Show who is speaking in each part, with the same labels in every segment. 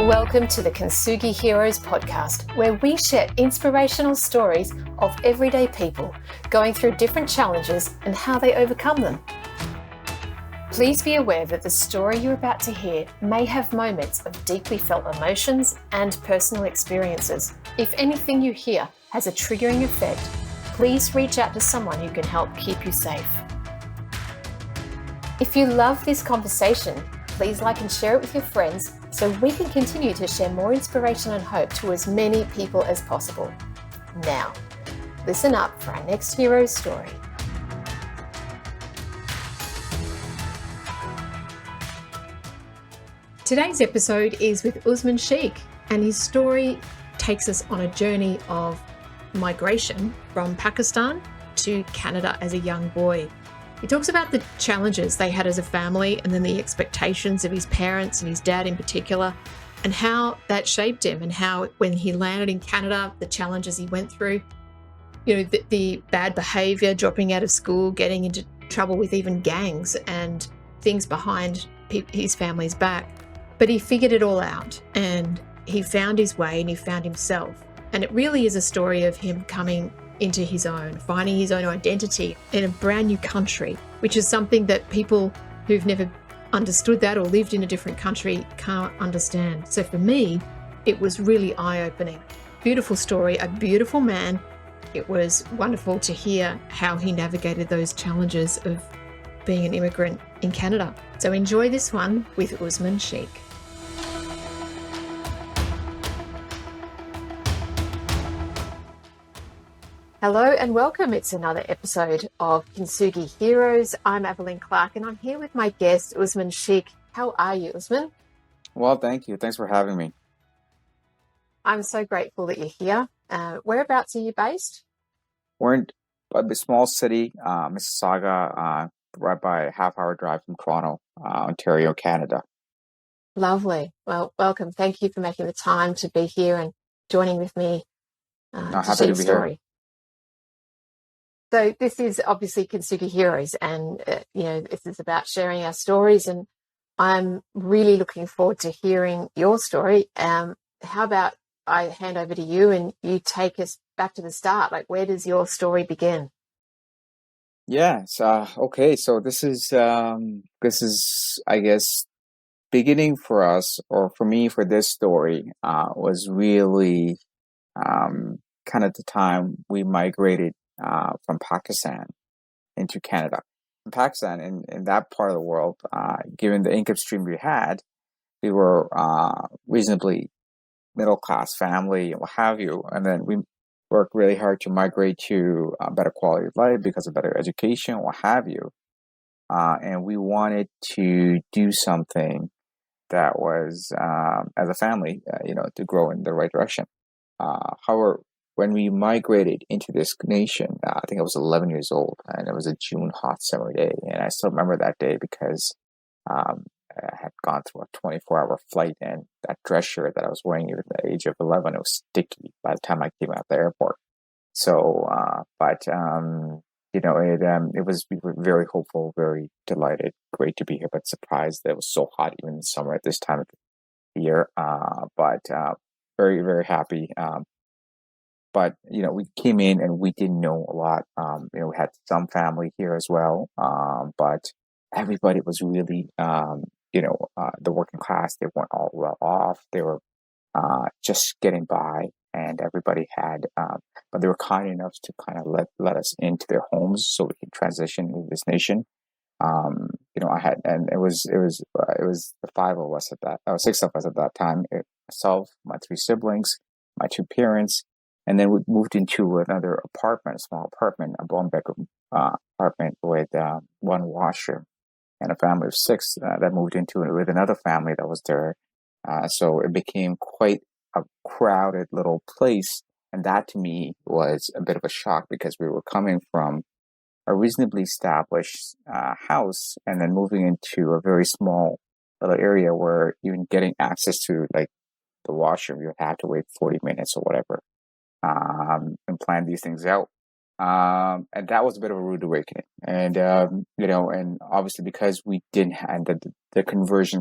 Speaker 1: Welcome to the Kintsugi Heroes Podcast, where we share inspirational stories of everyday people going through different challenges and how they overcome them. Please be aware that the story you're about to hear may have moments of deeply felt emotions and personal experiences. If anything you hear has a triggering effect, please reach out to someone who can help keep you safe. If you love this conversation, please like and share it with your friends so we can continue to share more inspiration and hope to as many people as possible. Now, listen up for our next hero story. Today's episode is with Usman Sheikh, and his story takes us on a journey of migration from Pakistan to Canada as a young boy. He talks about the challenges they had as a family and then the expectations of his parents and his dad in particular, and how that shaped him, and how when he landed in Canada, the challenges he went through, the bad behaviour, dropping out of school, getting into trouble with even gangs and things behind his family's back. But he figured it all out and he found his way and he found himself. And it really is a story of him coming into his own, finding his own identity in a brand new country, which is something that people who've never understood that or lived in a different country can't understand. So for me, it was really eye-opening. Beautiful story, a beautiful man. It was wonderful to hear how he navigated those challenges of being an immigrant in Canada. So enjoy this one with Usman Sheikh. Hello and welcome. It's another episode of Kintsugi Heroes. I'm Evelyn Clark and I'm here with my guest, Usman Sheikh. How are you, Usman?
Speaker 2: Well, thank you. Thanks for having me.
Speaker 1: I'm so grateful that you're here. Whereabouts are you based?
Speaker 2: We're in a small city, Mississauga, right by a half-hour drive from Toronto, Ontario, Canada.
Speaker 1: Lovely. Well, welcome. Thank you for making the time to be here and joining with me to share your story. Here. So this is obviously Kintsugi Heroes, and this is about sharing our stories, and I'm really looking forward to hearing your story. How about I hand over to you and you take us back to the start? Like, where does your story begin?
Speaker 2: Yes. Okay. So this is I guess beginning for us, or for me, for this story was really kind of the time we migrated from Pakistan into Canada. In Pakistan, in that part of the world, given the income stream we had, we were reasonably middle-class family and what have you. And then we worked really hard to migrate to better quality of life because of better education, what have you. And we wanted to do something that was, as a family, to grow in the right direction. However, when we migrated into this nation, I think I was 11 years old, and it was a June hot summer day. And I still remember that day because I had gone through a 24-hour flight, and that dress shirt that I was wearing at the age of 11, it was sticky by the time I came out of the airport. So, it was, we were very hopeful, very delighted, great to be here, but surprised that it was so hot even in summer at this time of the year. Very, very happy. But, we came in and we didn't know a lot. We had some family here as well. But everybody was really, the working class. They weren't all well off. They were just getting by, and everybody had, but they were kind enough to kind of let us into their homes so we could transition into this nation. It was the five of us six of us at that time. Myself, my three siblings, my two parents. And then we moved into another apartment, a small apartment, a one-bedroom apartment with one washroom, and a family of six that moved into it with another family that was there. So it became quite a crowded little place. And that to me was a bit of a shock because we were coming from a reasonably established house and then moving into a very small little area where even getting access to like the washroom, you had to wait 40 minutes or whatever. And plan these things out. And that was a bit of a rude awakening. And, and obviously because we didn't have the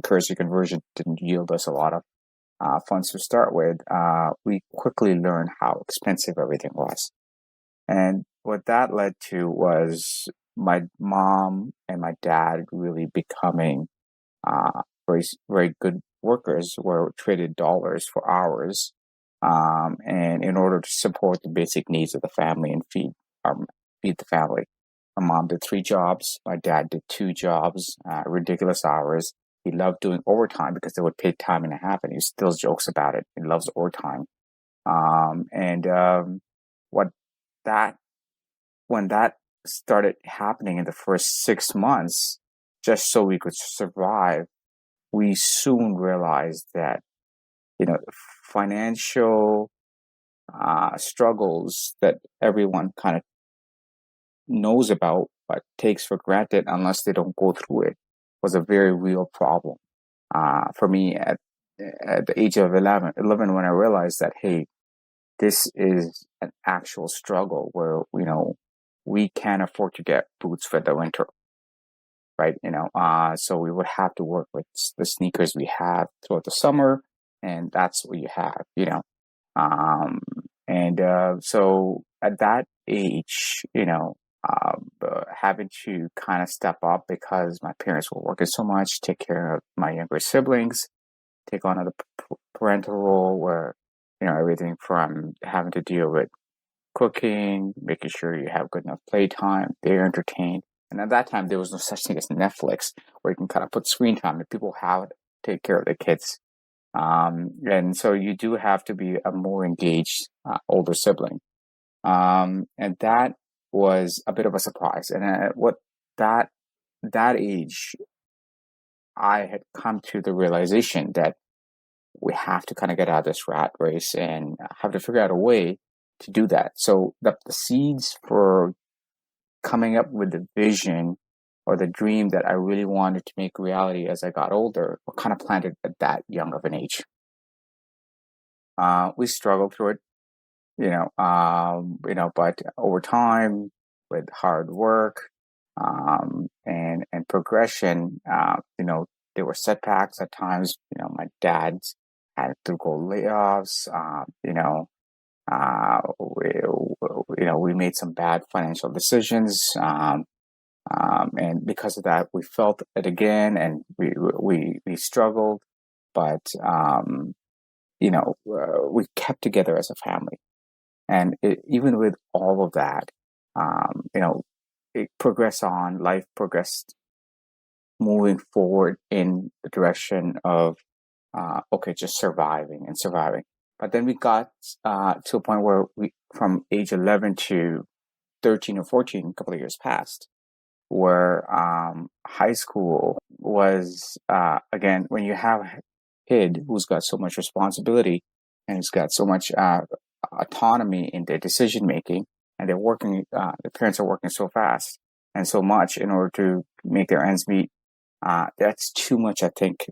Speaker 2: cursory conversion didn't yield us a lot of funds to start with, we quickly learned how expensive everything was. And what that led to was my mom and my dad really becoming very, very good workers, were traded dollars for hours. And in order to support the basic needs of the family and feed the family. My mom did 3 jobs. My dad did 2 jobs, ridiculous hours. He loved doing overtime because they would pay time and a half, and he still jokes about it. He loves overtime. And what that when that started happening in the first 6 months, just so we could survive, we soon realized that financial struggles that everyone kind of knows about but takes for granted unless they don't go through it was a very real problem. For me, at the age of 11, when I realized that, hey, this is an actual struggle where, we can't afford to get boots for the winter, right? So we would have to work with the sneakers we have throughout the summer, and that's what you have. Um, and so at that age, having to kind of step up because my parents were working so much, take care of my younger siblings, take on the parental role where, everything from having to deal with cooking, making sure you have good enough playtime, they're entertained. And at that time, there was no such thing as Netflix where you can kind of put screen time and people have to take care of the kids. And so you do have to be a more engaged older sibling. And that was a bit of a surprise. And what that age, I had come to the realization that we have to kind of get out of this rat race and have to figure out a way to do that. So the seeds for coming up with the vision or the dream that I really wanted to make reality as I got older were kind of planted at that young of an age. We struggled through it, but over time, with hard work, and progression, there were setbacks at times. My dad had to go layoffs. We made some bad financial decisions, and because of that, we felt it again, and we struggled, but we kept together as a family. And even with all of that, it progressed on. Life progressed, moving forward in the direction of, just surviving and surviving. But then we got to a point where from age 11 to 13 or 14, a couple of years passed, where high school was, again, when you have a kid who's got so much responsibility and who's got so much autonomy in their decision making, and they're working, the parents are working so fast and so much in order to make their ends meet. That's too much, I think,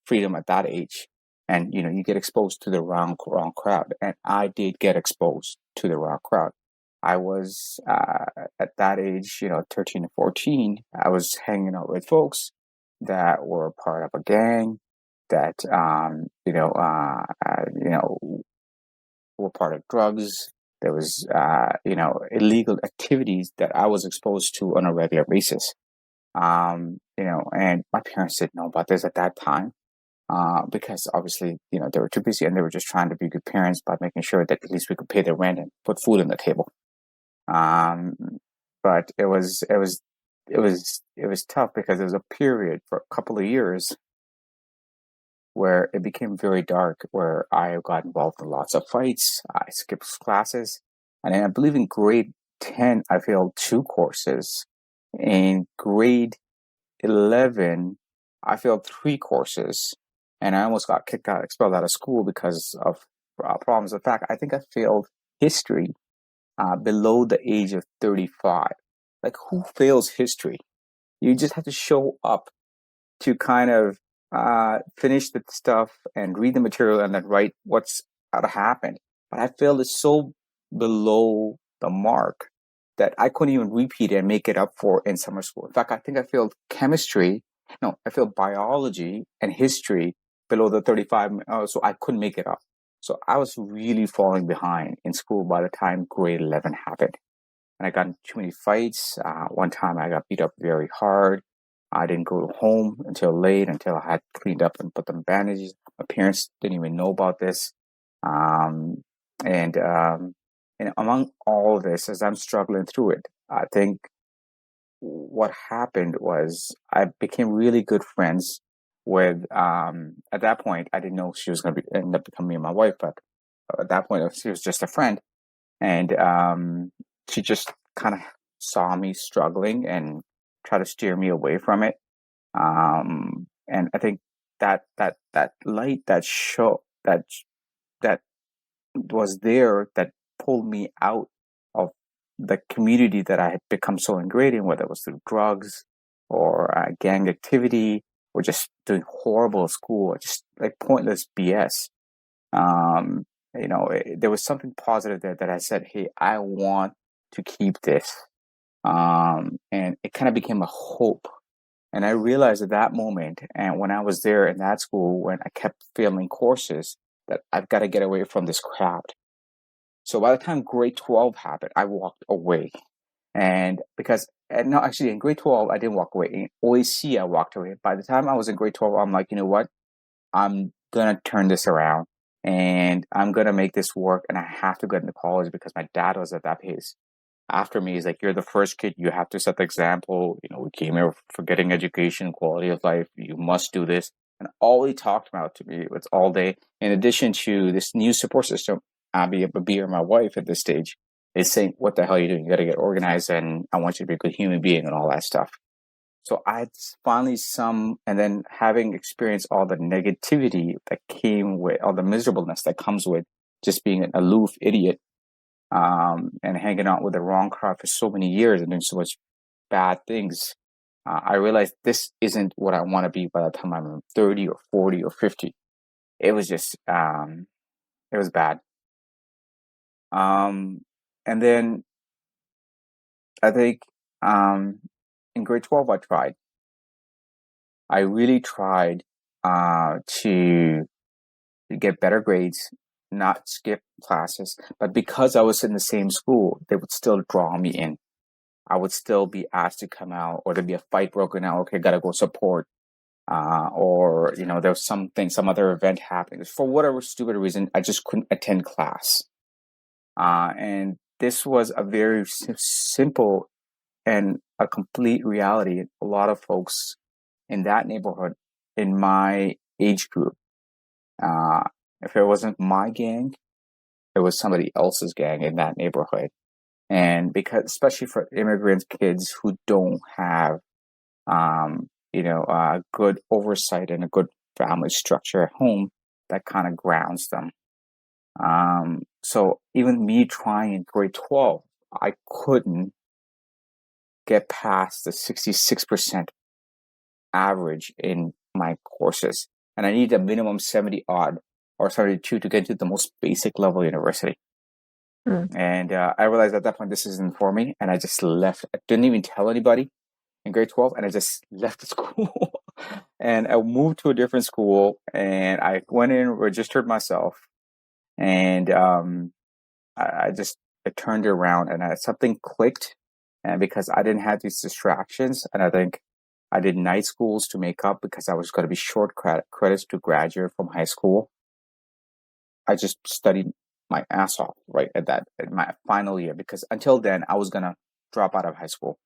Speaker 2: freedom at that age. And, you get exposed to the wrong crowd. And I did get exposed to the wrong crowd. I was, at that age, 13 to 14, I was hanging out with folks that were part of a gang that, were part of drugs. There was, illegal activities that I was exposed to on a regular basis. And my parents didn't know about this at that time, because obviously, they were too busy and they were just trying to be good parents by making sure that at least we could pay their rent and put food on the table. But it was tough because there was a period for a couple of years where it became very dark, where I got involved in lots of fights. I skipped classes. And I believe in grade 10, I failed 2 courses. In grade 11, I failed 3 courses. And I almost got expelled out of school because of problems. In fact, I think I failed history below the age of 35. Like, who fails history? You just have to show up to kind of finish the stuff and read the material and then write what's happened. But I failed it so below the mark that I couldn't even repeat it and make it up for in summer school. In fact, I think I failed chemistry. No, I failed biology and history below the 35, so I couldn't make it up. So I was really falling behind in school by the time grade 11 happened. And I got in too many fights. One time I got beat up very hard. I didn't go home until late, until I had cleaned up and put them bandages. My parents didn't even know about this. Um, and among all of this, as I'm struggling through it, I think what happened was I became really good friends with, at that point, I didn't know she was going to end up becoming my wife, but at that point, she was just a friend. And she just kind of saw me struggling and tried to steer me away from it. And I think that light, that was there, that pulled me out of the community that I had become so ingrained in, whether it was through drugs or gang activity or just doing horrible at school, or just like pointless BS. Um, there was something positive there that I said, hey, I want to keep this. And it kind of became a hope. And I realized at that moment, and when I was there in that school, when I kept failing courses, that I've got to get away from this crowd. So by the time grade 12 happened, I walked away. And no, actually in grade 12, I didn't walk away. In OAC, I walked away. By the time I was in grade 12, I'm like, you know what? I'm going to turn this around and I'm going to make this work. And I have to get into college because my dad was at that pace. After me, he's like, you're the first kid. You have to set the example. We came here for getting education, quality of life. You must do this. And all he talked about to me was all day, in addition to this new support system, Abby, or my wife at this stage, is saying, what the hell are you doing? You got to get organized, and I want you to be a good human being and all that stuff. So I finally and then having experienced all the negativity that came with, all the miserableness that comes with just being an aloof idiot, and hanging out with the wrong crowd for so many years and doing so much bad things, I realized this isn't what I want to be by the time I'm 30 or 40 or 50. It was just, it was bad. And then I think in grade 12, I really tried to get better grades, not skip classes. But because I was in the same school, they would still draw me in. I would still be asked to come out, or there'd be a fight broken out. Okay, gotta go support. Or there was some other event happening. For whatever stupid reason, I just couldn't attend class. And this was a very simple and a complete reality. A lot of folks in that neighborhood, in my age group, if it wasn't my gang, it was somebody else's gang in that neighborhood. And because, especially for immigrant kids who don't have, good oversight and a good family structure at home, that kind of grounds them. So even me trying in grade 12, I couldn't get past the 66% average in my courses. And I need a minimum 70 odd or 72 to get to the most basic level university. And I realized at that point, this isn't for me. And I just left. I didn't even tell anybody in grade 12. And I just left the school. And I moved to a different school. And I went in, registered myself. And I turned around, and something clicked. And because I didn't have these distractions, and I think I did night schools to make up because I was going to be short credits to graduate from high school, I just studied my ass off right at my final year, because until then I was going to drop out of high school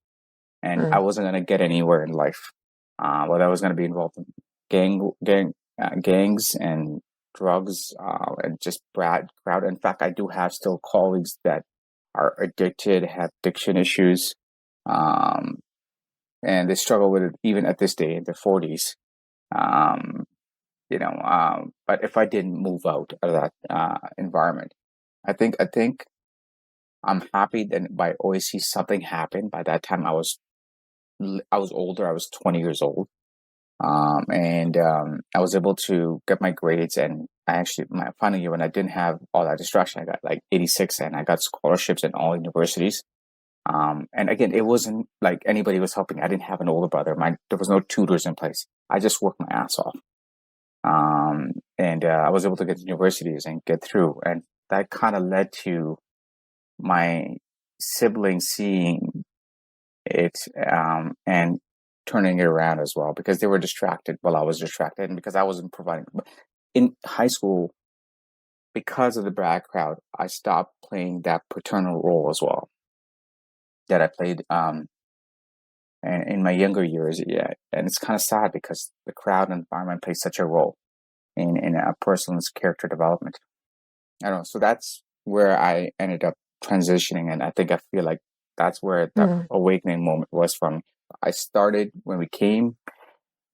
Speaker 2: and I wasn't going to get anywhere in life. Whether I was going to be involved in gangs and drugs, and just crowd. In fact, I do have still colleagues that are addicted, have addiction issues, and they struggle with it even at this day in their 40s. But if I didn't move out of that environment, I think I'm happy that by OAC something happened. By that time, I was older. I was 20 years old. And I was able to get my grades, and my final year, when I didn't have all that distraction, I got like 86, and I got scholarships in all universities. And again, it wasn't like anybody was helping. I didn't have an older brother. There was no tutors in place. I just worked my ass off. And I was able to get to universities and get through. And that kind of led to my siblings seeing it and turning it around as well, because they were distracted while I was distracted, and because I wasn't providing. In high school, because of the brag crowd, I stopped playing that paternal role as well that I played in my younger years. Yeah, and it's kind of sad because the crowd and environment plays such a role in a person's character development. I don't know. So that's where I ended up transitioning, and I feel like that's where that
Speaker 1: Mm,
Speaker 2: awakening moment was from. I started when we came,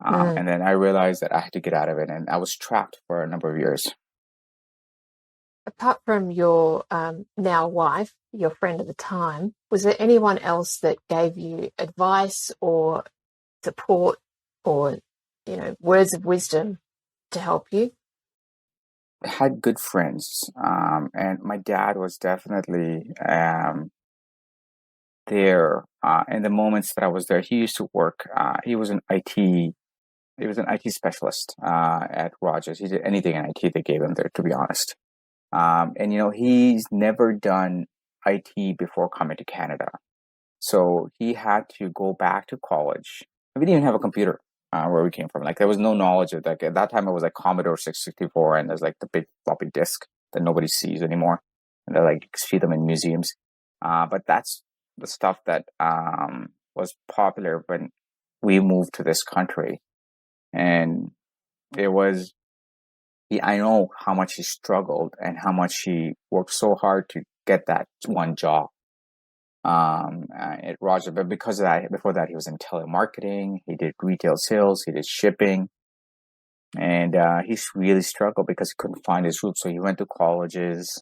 Speaker 1: mm.
Speaker 2: and then I realized that I had to get out of it, and I was trapped for a number of years.
Speaker 1: Apart from your now wife, your friend at the time, was there anyone else that gave you advice or support or, words of wisdom to help you?
Speaker 2: I had good friends, and my dad was definitely there in the moments that I was there. He used to work. He was an IT. He was an IT specialist at Rogers. He did anything in IT they gave him there, to be honest. And he's never done IT before coming to Canada, so he had to go back to college. We didn't even have a computer where we came from. Like there was no knowledge of that. At that time, it was like Commodore 664, and there's like the big floppy disk that nobody sees anymore, and they're like you can see them in museums. But that's the stuff that was popular when we moved to this country, and it was. I know how much he struggled and how much he worked so hard to get that one job at Roger. But because of that, before that, he was in telemarketing. He did retail sales. He did shipping, and he's really struggled because he couldn't find his route. So he went to colleges.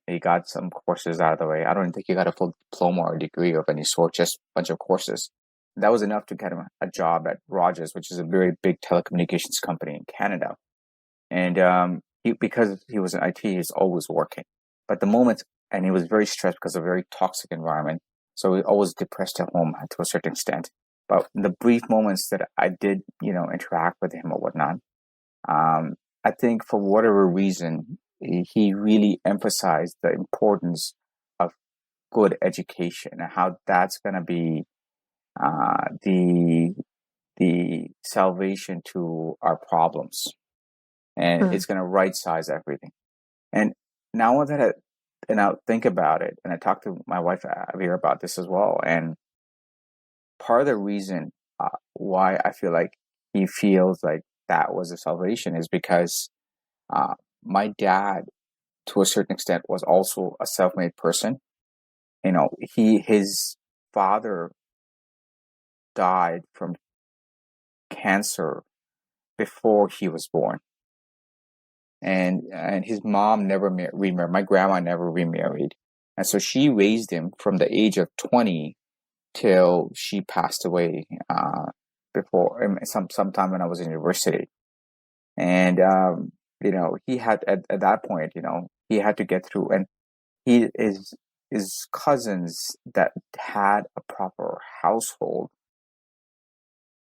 Speaker 2: He got some courses out of the way. I don't think he got a full diploma or degree of any sort, just a bunch of courses. That was enough to get him a job at Rogers, which is a very big telecommunications company in Canada. And because he was in IT, he's always working. But the moment, and he was very stressed because of a very toxic environment. So he always depressed at home to a certain extent. But in the brief moments that I did, interact with him or whatnot, I think for whatever reason, he really emphasized the importance of good education and how that's going to be the salvation to our problems, and
Speaker 1: Mm,
Speaker 2: it's going to right size everything. And now that I think about it, and I talked to my wife Avir about this as well, and part of the reason why I feel like he feels like that was a salvation is because uh, my dad, to a certain extent, was also a self-made person. His father died from cancer before he was born, and his mom never remarried. My grandma never remarried, and so she raised him from the age of 20 till she passed away before sometime when I was in university. And he had at that point, he had to get through, and he is his cousins that had a proper household.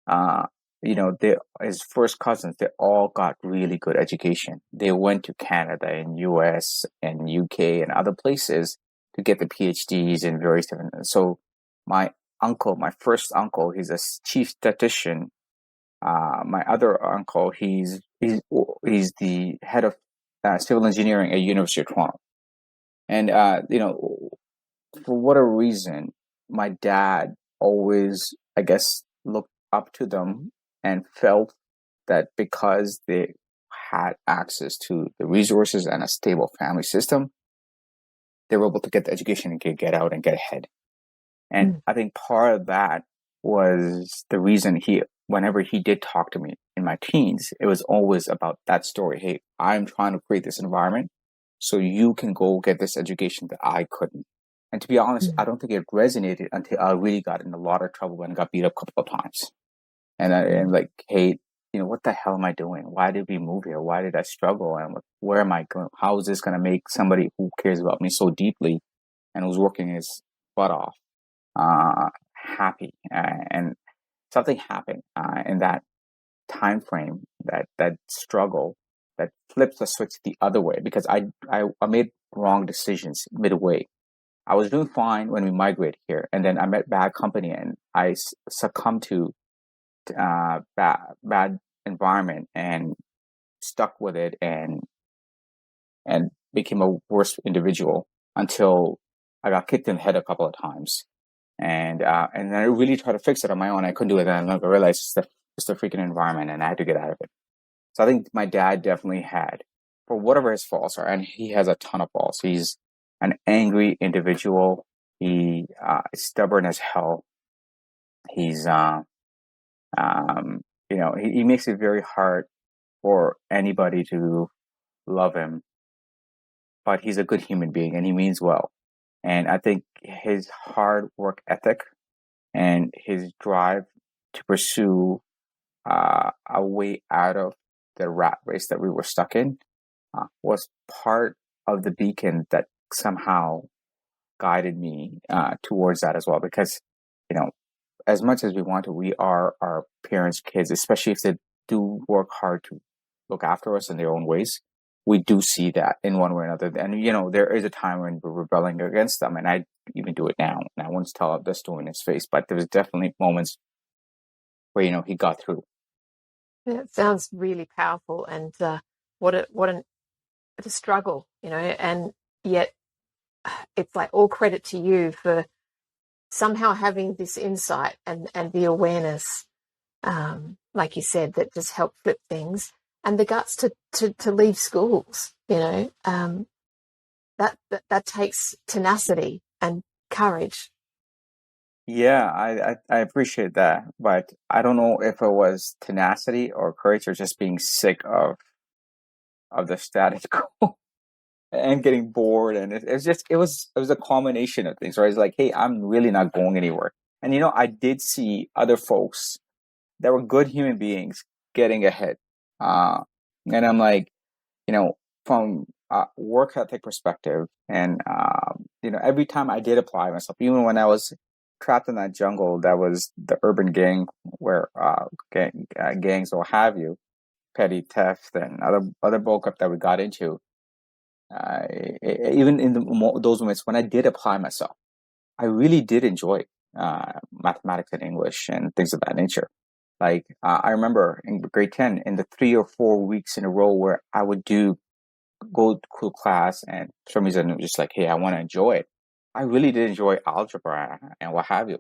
Speaker 2: Uh, his first cousins, they all got really good education. They went to Canada and US and UK and other places to get the PhDs in various different. So my my first uncle, he's a chief statistician. My other uncle, he's the head of civil engineering at University of Toronto. And for whatever reason, my dad always, I guess, looked up to them and felt that because they had access to the resources and a stable family system, they were able to get the education and get out and get ahead. And
Speaker 1: mm,
Speaker 2: I think part of that was the reason whenever he did talk to me in my teens, it was always about that story. Hey, I'm trying to create this environment so you can go get this education that I couldn't. And to be honest,
Speaker 1: mm,
Speaker 2: I don't think it resonated until I really got in a lot of trouble and got beat up a couple of times. And
Speaker 1: mm,
Speaker 2: like, hey, what the hell am I doing? Why did we move here? Why did I struggle? And where am I going? How is this going to make somebody who cares about me so deeply and who's working his butt off happy? And something happened in that. time frame, that struggle, that flips the switch the other way, because I made wrong decisions midway. I was doing fine when we migrated here, and then I met bad company, and I succumbed to bad environment and stuck with it, and became a worse individual until I got kicked in the head a couple of times. And I really tried to fix it on my own. I couldn't do it, and I realized it's the freaking environment, and I had to get out of it. So I think my dad definitely had, for whatever his faults are, and he has a ton of faults. He's an angry individual. He is stubborn as hell. He's he makes it very hard for anybody to love him. But he's a good human being, and he means well. And I think his hard work ethic and his drive to pursue a way out of the rat race that we were stuck in was part of the beacon that somehow guided me towards that as well. Because, as much as we are our parents' kids, especially if they do work hard to look after us in their own ways. We do see that in one way or another. And, there is a time when we're rebelling against them. And I even do it now. And I won't tell this story in his face, but there was definitely moments where, he got through.
Speaker 1: Yeah, it sounds really powerful. And what a struggle, and yet it's like all credit to you for somehow having this insight and the awareness, like you said, that just helped flip things. And the guts to leave schools, that takes tenacity and courage.
Speaker 2: Yeah, I appreciate that, but I don't know if it was tenacity or courage or just being sick of the status quo and getting bored, and it was a combination of things. Right, it's like, hey, I'm really not going anywhere, and I did see other folks that were good human beings getting ahead. And I'm like, from a work ethic perspective, and every time I did apply myself, even when I was trapped in that jungle, that was the urban gang, where gangs or have you, petty theft and other bulk up that we got into. Even in those moments when I did apply myself, I really did enjoy mathematics and English and things of that nature. Like, I remember in grade 10, in the 3 or 4 weeks in a row where I would go to class, and for some reason it was just like, hey, I want to enjoy it. I really did enjoy algebra and what have you.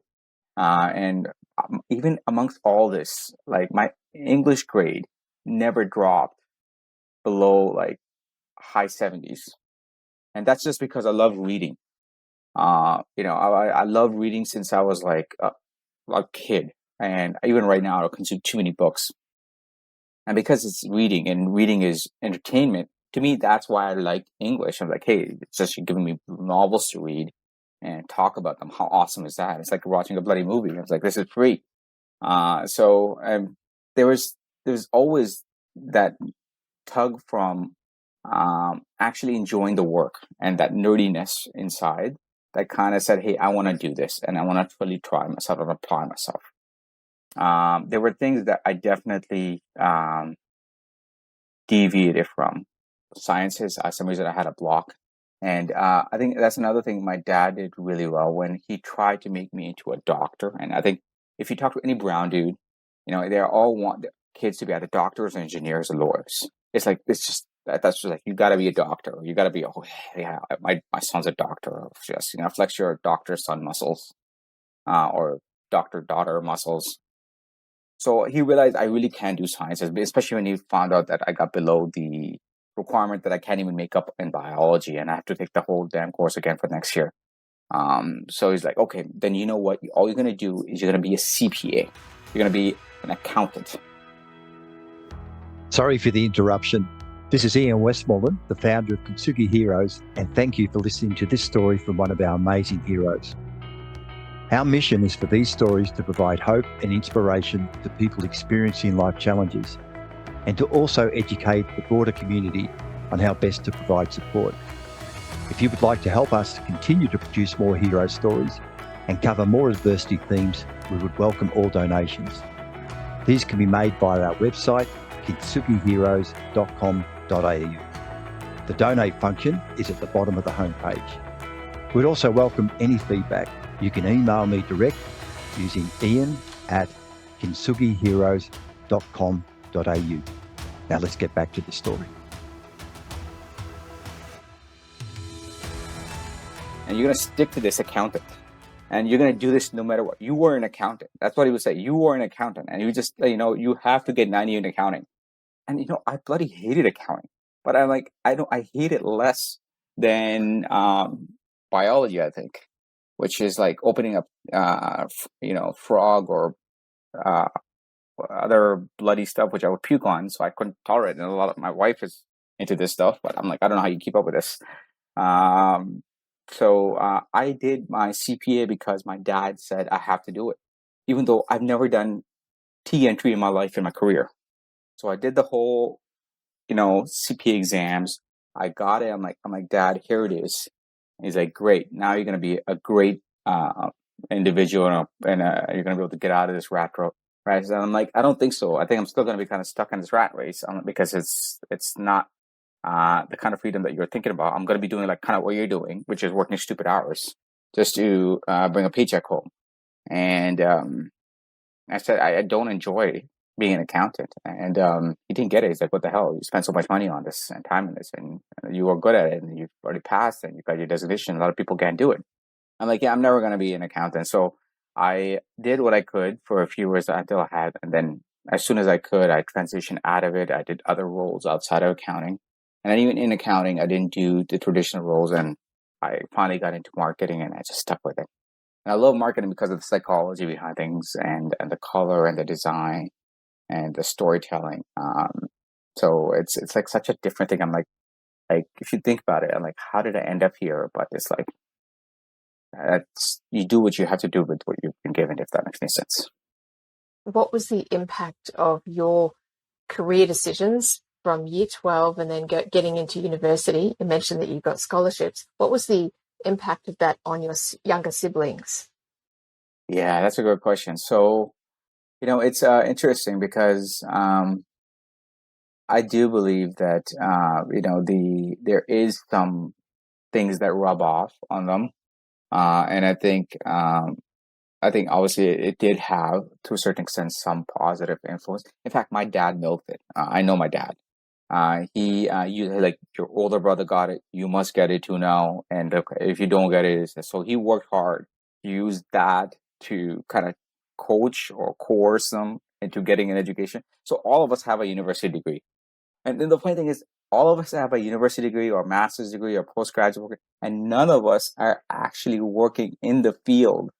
Speaker 2: And even amongst all this, like, my English grade never dropped below like high 70s. And that's just because I love reading. I love reading since I was like a kid. And even right now, I don't consume too many books. And because it's reading, and reading is entertainment, to me, that's why I like English. I'm like, hey, it's just giving me novels to read and talk about them. How awesome is that? It's like watching a bloody movie. I was like, this is free. So there was always that tug from actually enjoying the work and that nerdiness inside that kind of said, hey, I want to do this, and I want to really try myself and apply myself. There were things that I definitely deviated from. Sciences, for some reason I had a block. And I think that's another thing my dad did really well when he tried to make me into a doctor. And I think if you talk to any brown dude, they all want their kids to be either doctors, engineers, or lawyers. It's just like, you got to be a doctor. You got to be, oh yeah, my son's a doctor. Just flex your doctor son muscles, or doctor daughter muscles. So he realized I really can do sciences, especially when he found out that I got below the requirement that I can't even make up in biology, and I have to take the whole damn course again for next year. So he's like, okay, then you know what? All you're going to do is you're going to be a CPA. You're going to be an accountant.
Speaker 3: Sorry for the interruption. This is Ian Westmoreland, the founder of Kintsugi Heroes, and thank you for listening to this story from one of our amazing heroes. Our mission is for these stories to provide hope and inspiration to people experiencing life challenges, and to also educate the broader community on how best to provide support. If you would like to help us to continue to produce more hero stories and cover more adversity themes, we would welcome all donations. These can be made via our website, kintsugiheroes.com.au. The donate function is at the bottom of the homepage. We'd also welcome any feedback. You can email me direct using ian@kintsugiheroes.com.au. Now let's get back to the story.
Speaker 2: And you're going to stick to this accountant. And you're going to do this no matter what. You were an accountant. That's what he would say. You were an accountant. And you just, you have to get 90 in accounting. And, I bloody hated accounting. But I'm like, I hate it less than biology, I think, which is like opening up, frog or other bloody stuff, which I would puke on. So I couldn't tolerate it. And my wife is into this stuff, but I'm like, I don't know how you keep up with this. So I did my CPA because my dad said I have to do it, even though I've never done T entry in my life, in my career. So I did the whole, CPA exams. I got it. I'm like, Dad, here it is. And he's like, great. Now you're going to be a great individual, and you're going to be able to get out of this rat race. And I'm like, I don't think so. I think I'm still going to be kind of stuck in this rat race because it's not the kind of freedom that you're thinking about. I'm going to be doing like kind of what you're doing, which is working stupid hours just to bring a paycheck home. And I said, I don't enjoy being an accountant. And he didn't get it. He's like, what the hell? You spent so much money on this and time in this, and you are good at it, and you've already passed, and you've got your designation. A lot of people can't do it. I'm like, yeah, I'm never going to be an accountant. So I did what I could for a few years until I had, and then as soon as I could, I transitioned out of it. I did other roles outside of accounting. And then even in accounting, I didn't do the traditional roles, and I finally got into marketing, and I just stuck with it. And I love marketing because of the psychology behind things, and the color and the design and the storytelling. So it's like such a different thing. I'm like if you think about it, I'm like, how did I end up here? But it's like, you do what you have to do with what you've been given, if that makes any sense.
Speaker 1: What was the impact of your career decisions from year 12 and then getting into university? You mentioned that you got scholarships. What was the impact of that on your younger siblings?
Speaker 2: Yeah, that's a good question. So, it's interesting because I do believe that, there is some things that rub off on them. And I think obviously it did have, to a certain extent, some positive influence. In fact, my dad milked it. I know my dad. He like, your older brother got it, you must get it too now. And if you don't get it, so he worked hard, used that to kind of coach or coerce them into getting an education. So all of us have a university degree. And then the funny thing is, all of us have a university degree or master's degree or postgraduate degree, and none of us are actually working in the field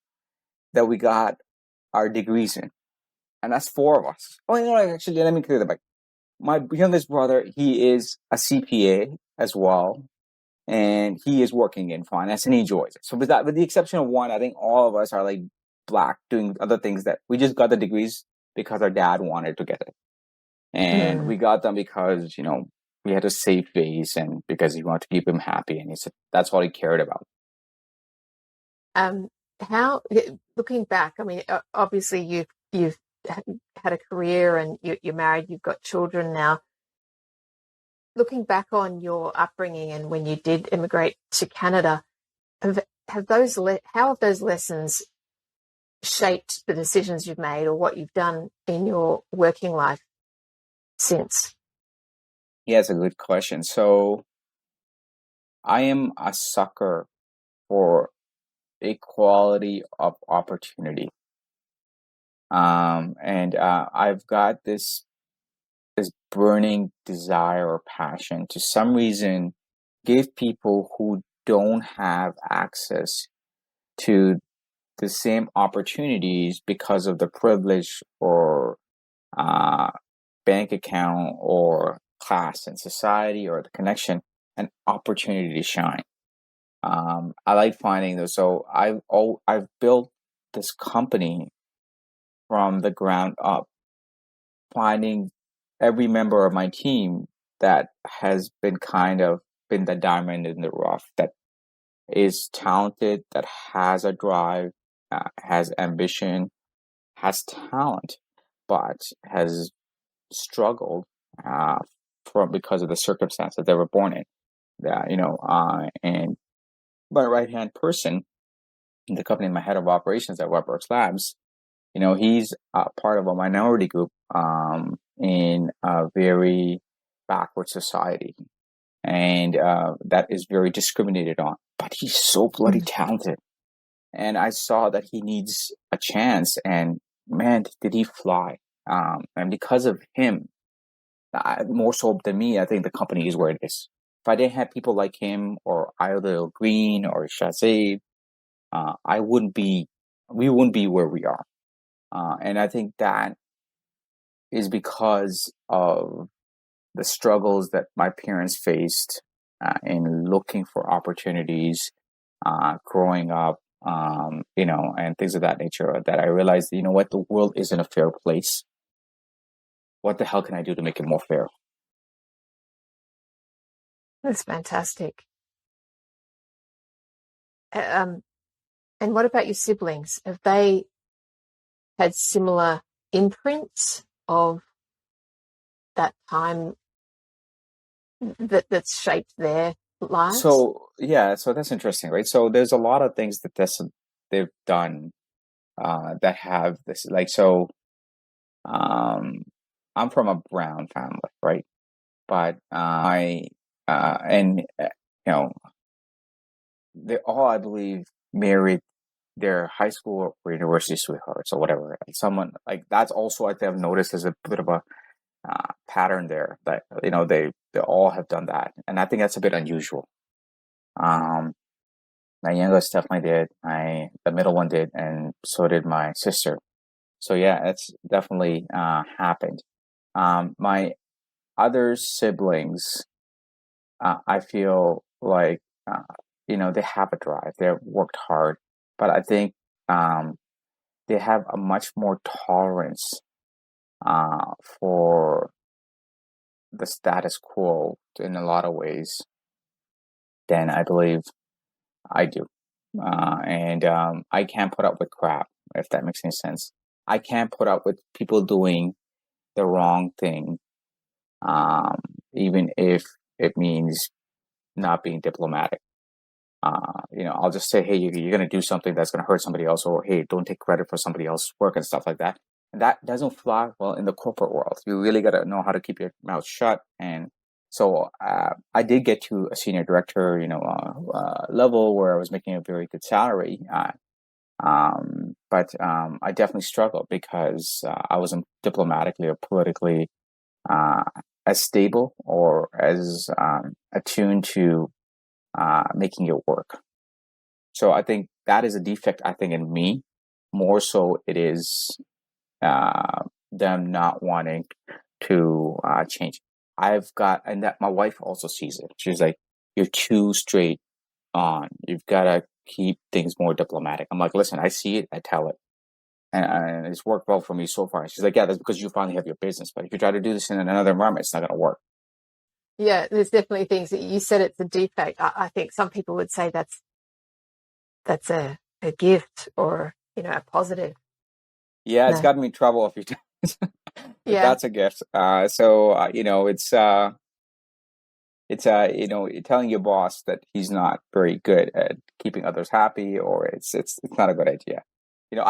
Speaker 2: that we got our degrees in. And that's 4 of us. Oh, actually, let me clear that back. My youngest brother, he is a CPA as well, and he is working in finance, and he enjoys it. So with the exception of one, I think all of us are like black, doing other things that we just got the degrees because our dad wanted to get it. And we got them because, we had a safe base, and because he wanted to keep him happy, and he said that's all he cared about.
Speaker 1: How, looking back, I mean, obviously you've had a career, and you're married, you've got children now. Looking back on your upbringing and when you did immigrate to Canada, how have those lessons shaped the decisions you've made or what you've done in your working life since?
Speaker 2: Yeah, it's a good question. So I am a sucker for equality of opportunity. And I've got this burning desire or passion to some reason give people who don't have access to the same opportunities because of the privilege or bank account or class in society or the connection, an opportunity to shine. I like finding those. So I've built this company from the ground up, finding every member of my team that has been been the diamond in the rough, that is talented, that has a drive, has ambition, has talent, but has struggled because of the circumstances they were born in. And my right-hand person in the company, my head of operations at Worx Labs, he's part of a minority group in a very backward society, and that is very discriminated on. But he's so bloody talented, and I saw that he needs a chance, and man, did he fly! And because of him, more so than me, I think the company is where it is. If I didn't have people like him, or either Green or Shazade, we wouldn't be where we are. And I think that is because of the struggles that my parents faced in looking for opportunities, growing up, and things of that nature, that I realized, what, the world isn't a fair place. What the hell can I do to make it more fair?
Speaker 1: That's fantastic. And what about your siblings? Have they had similar imprints of that time that's shaped their lives?
Speaker 2: So that's interesting, right? So there's a lot of things that they've done that have this, like, so I'm from a Brown family, right? But they all, I believe, married their high school or university sweethearts or whatever. And someone like that's also, I think, I've noticed, as a bit of a pattern there, that they all have done that, and I think that's a bit unusual. My youngest definitely did. The middle one did, and so did my sister. So yeah, it's definitely happened. My other siblings, I feel like they have a drive. They've worked hard, but I think they have a much more tolerance for the status quo in a lot of ways than I believe I do. And I can't put up with crap, if that makes any sense. I can't put up with people doing the wrong thing, even if it means not being diplomatic. I'll just say, hey, you're going to do something that's going to hurt somebody else, or hey, don't take credit for somebody else's work and stuff like that. And that doesn't fly well in the corporate world. You really got to know how to keep your mouth shut. And so I did get to a senior director, level where I was making a very good salary. But I definitely struggled because I wasn't diplomatically or politically as stable or as attuned to making it work. So I think that is a defect, I think, in me. More so it is them not wanting to change. And that my wife also sees it. She's like, you're too straight on. You've got to keep things more diplomatic. I'm like, listen, I see it, I tell it. And it's worked well for me so far. She's like, yeah, that's because you finally have your business. But if you try to do this in another environment, it's not going to work.
Speaker 1: Yeah, there's definitely things that you said it's a defect. I think some people would say that's a gift or, a positive.
Speaker 2: Yeah, it's gotten me in trouble a few times.
Speaker 1: Yeah.
Speaker 2: That's a gift. It's telling your boss that he's not very good at keeping others happy, or it's not a good idea. If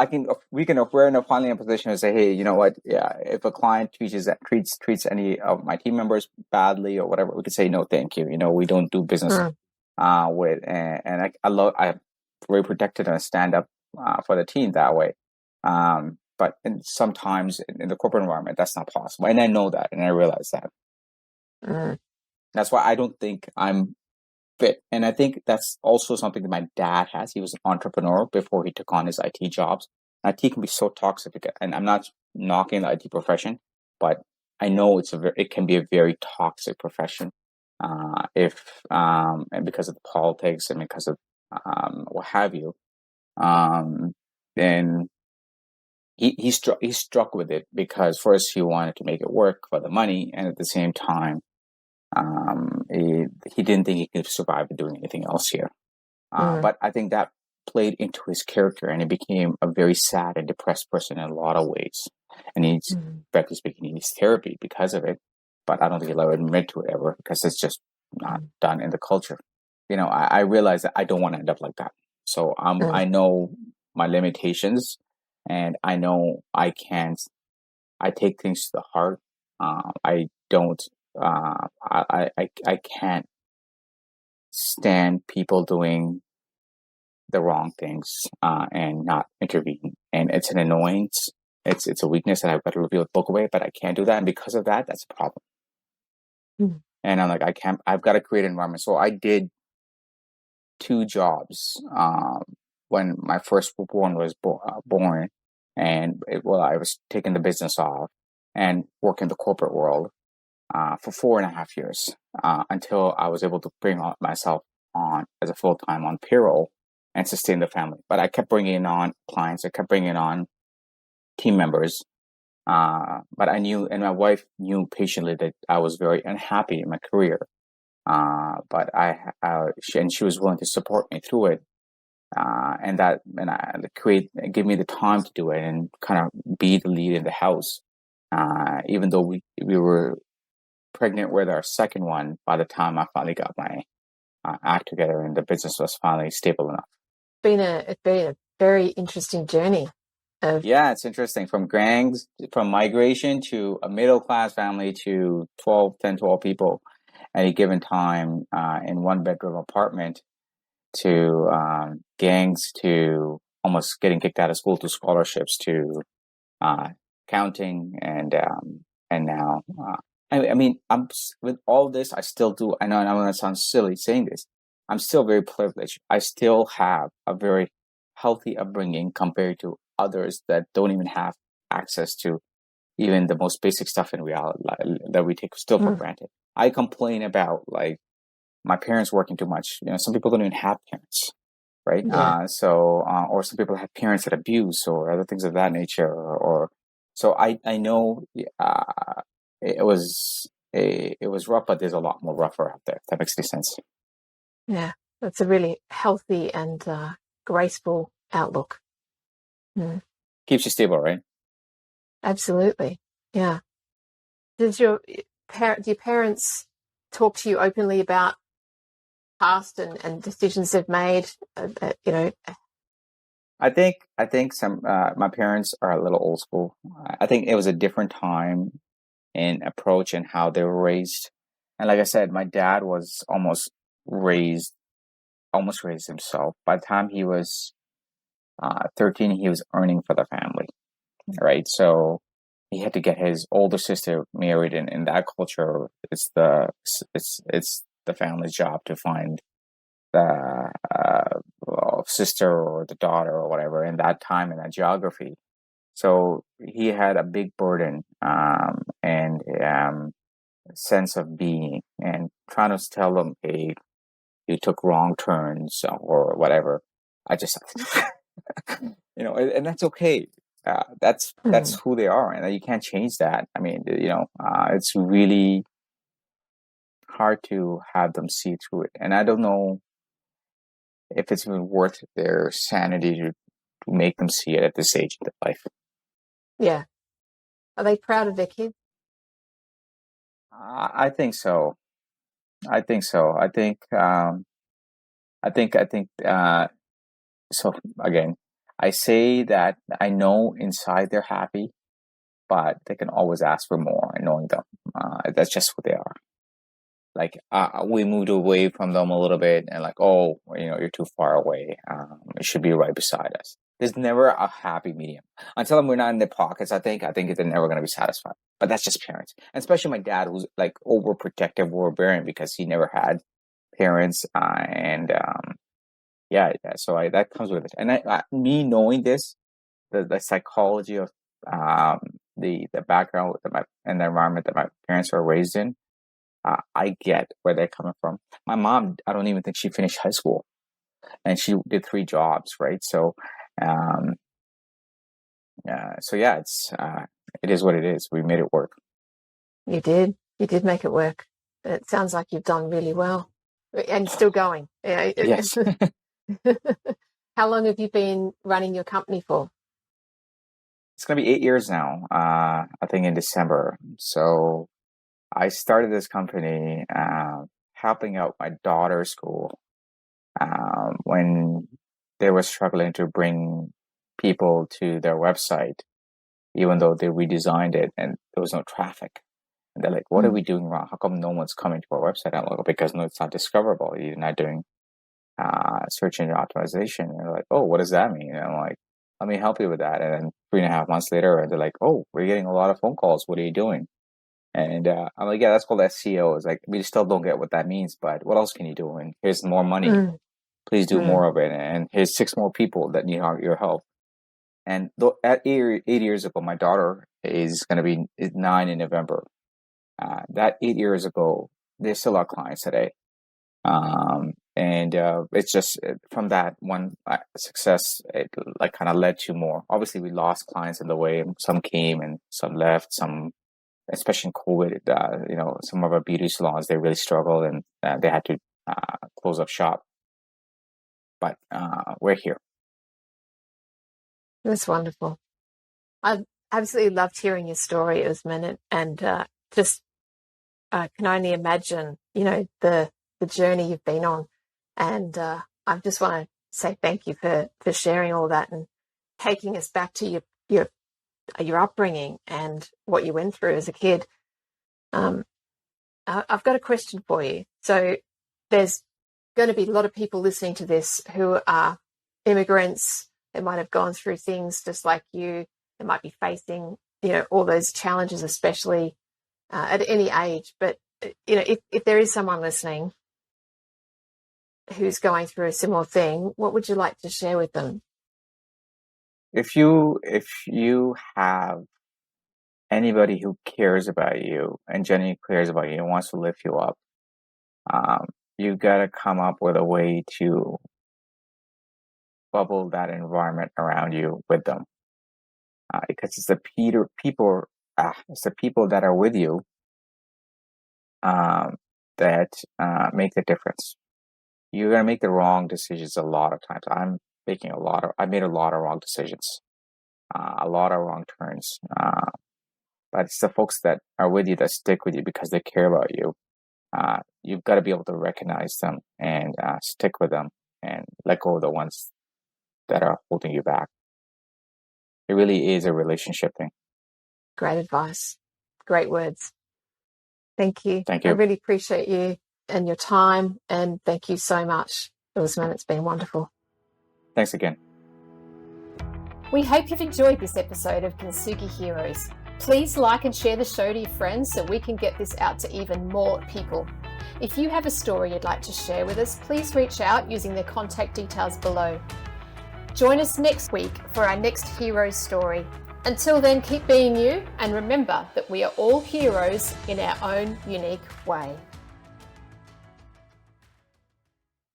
Speaker 2: we're finally in a position to say, hey, you know what? Yeah, if a client treats any of my team members badly or whatever, we could say, no, thank you. We don't do business with, and I'm very protected and stand up for the team that way. But sometimes in the corporate environment, that's not possible. And I know that, and I realize that. That's why I don't think I'm fit. And I think that's also something that my dad has. He was an entrepreneur before he took on his IT jobs. IT can be so toxic, and I'm not knocking the IT profession, but I know it can be a very toxic profession and because of the politics and because of what have you. And he struck with it because first he wanted to make it work for the money, and at the same time, he didn't think he could survive doing anything else here. But I think that played into his character, and he became a very sad and depressed person in a lot of ways. and frankly speaking, he needs therapy because of it. But I don't think he'll ever admit to it ever because it's just not done in the culture. I realize that I don't want to end up like that. So I know my limitations, and I know I can't. I take things to the heart. I don't. I can't stand people doing the wrong things and not intervene. And it's an annoyance. It's a weakness that I've got to reveal the book away, but I can't do that. And because of that, that's a problem. And I'm like, I've got to create an environment. So I did 2 jobs when my firstborn was born. And I was taking the business off and working the corporate world for 4.5 years until I was able to bring myself on as a full-time on payroll and sustain the family. But I kept bringing on clients. I kept bringing on team members. But I knew, and my wife knew patiently that I was very unhappy in my career. But she was willing to support me through it. Give me the time to do it and kind of be the lead in the house. Even though we were pregnant with our second one by the time I finally got my act together and the business was finally stable enough.
Speaker 1: It's been a very interesting journey.
Speaker 2: Yeah, it's interesting. From migration to a middle-class family to 12 people at a given time in 1-bedroom apartment to gangs to almost getting kicked out of school to scholarships to counting and now I mean I'm with all this I still do. I know I'm going to sound silly saying this. I'm still very privileged. I still have a very healthy upbringing compared to others that don't even have access to even the most basic stuff in reality that we take still for granted. I complain about like my parents working too much. Some people don't even have parents, right?
Speaker 1: Yeah.
Speaker 2: Or some people have parents that abuse or other things of that nature. So I know it was rough, but there's a lot more rougher out there. If that makes any sense.
Speaker 1: Yeah, that's a really healthy and graceful outlook.
Speaker 2: Keeps you stable, right?
Speaker 1: Absolutely. Yeah. Do your parents talk to you openly about past and decisions they've made?
Speaker 2: I think some my parents are a little old school. I think it was a different time in approach and how they were raised. And like I said, my dad was almost raised himself. By the time he was 13, he was earning for the family, right? So he had to get his older sister married, and in that culture, it's the family's job to find the sister or the daughter or whatever in that time in that geography. So he had a big burden and sense of being, and trying to tell them, hey, you took wrong turns or whatever. I just, and that's okay. That's who they are, and you can't change that. I mean, it's really hard to have them see through it, and I don't know if it's even worth their sanity to make them see it at this age of their life.
Speaker 1: Yeah. Are they proud of their kids?
Speaker 2: I think so. I think so. Again, I say that I know inside they're happy, but they can always ask for more. Knowing them, that's just who they are. Like we moved away from them a little bit, and like, oh, you're too far away. It should be right beside us. There's never a happy medium until we're not in their pockets. I think they're never going to be satisfied. But that's just parents, and especially my dad, who's like overprotective, overbearing because he never had parents, So that comes with it, and me knowing this, the psychology of the background and the environment that my parents were raised in. I get where they're coming from. My mom, I don't even think she finished high school, and she did 3 jobs, right? So, it is what it is. We made it work.
Speaker 1: You did make it work. It sounds like you've done really well, and still going.
Speaker 2: Yes.
Speaker 1: How long have you been running your company for?
Speaker 2: it's going to be 8 years now, I think in December. So I started this company helping out my daughter's school when they were struggling to bring people to their website, even though they redesigned it and there was no traffic. And they're like, what are we doing wrong? How come no one's coming to our website? I'm like, because no, it's not discoverable. You're not doing search engine optimization. And they're like, oh, what does that mean? And I'm like, let me help you with that. And then 3.5 months later, they're like, oh, we're getting a lot of phone calls. What are you doing? And I'm like, yeah, that's called SEO. It's like, we still don't get what that means, but what else can you do? And here's more money. Please do more of it. And here's 6 more people that need your help. And at 8 years ago, my daughter is going to be 9 in November. That 8 years ago, they still are clients today. And it's just from that one success, it like kind of led to more. Obviously, we lost clients in the way. Some came and some left. Some, especially in COVID, some of our beauty salons, they really struggled and they had to close up shop. But we're here.
Speaker 1: That's wonderful. I absolutely loved hearing your story, Usman, and just can only imagine, the journey you've been on. And I just want to say thank you for sharing all that and taking us back to your upbringing and what you went through as a kid. I've got a question for you. So there's going to be a lot of people listening to this who are immigrants. They might have gone through things just like you. They might be facing, all those challenges, especially at any age. But, if there is someone listening who's going through a similar thing, what would you like to share with them?
Speaker 2: If you have anybody who cares about you and genuinely cares about you and wants to lift you up, you got to come up with a way to bubble that environment around you with them, because it's the people that are with you that make the difference. You're gonna make the wrong decisions a lot of times. I made a lot of wrong decisions, a lot of wrong turns. But it's the folks that are with you that stick with you because they care about you. You've got to be able to recognize them and stick with them and let go of the ones that are holding you back. It really is a relationship thing.
Speaker 1: Great advice. Great words. Thank you.
Speaker 2: Thank you.
Speaker 1: I really appreciate you and your time, and thank you so much, Usman. It's been wonderful.
Speaker 2: Thanks again.
Speaker 1: We hope you've enjoyed this episode of Kintsugi Heroes. Please like and share the show to your friends so we can get this out to even more people. If you have a story you'd like to share with us, please reach out using the contact details below. Join us next week for our next hero story. Until then, keep being you, and remember that we are all heroes in our own unique way.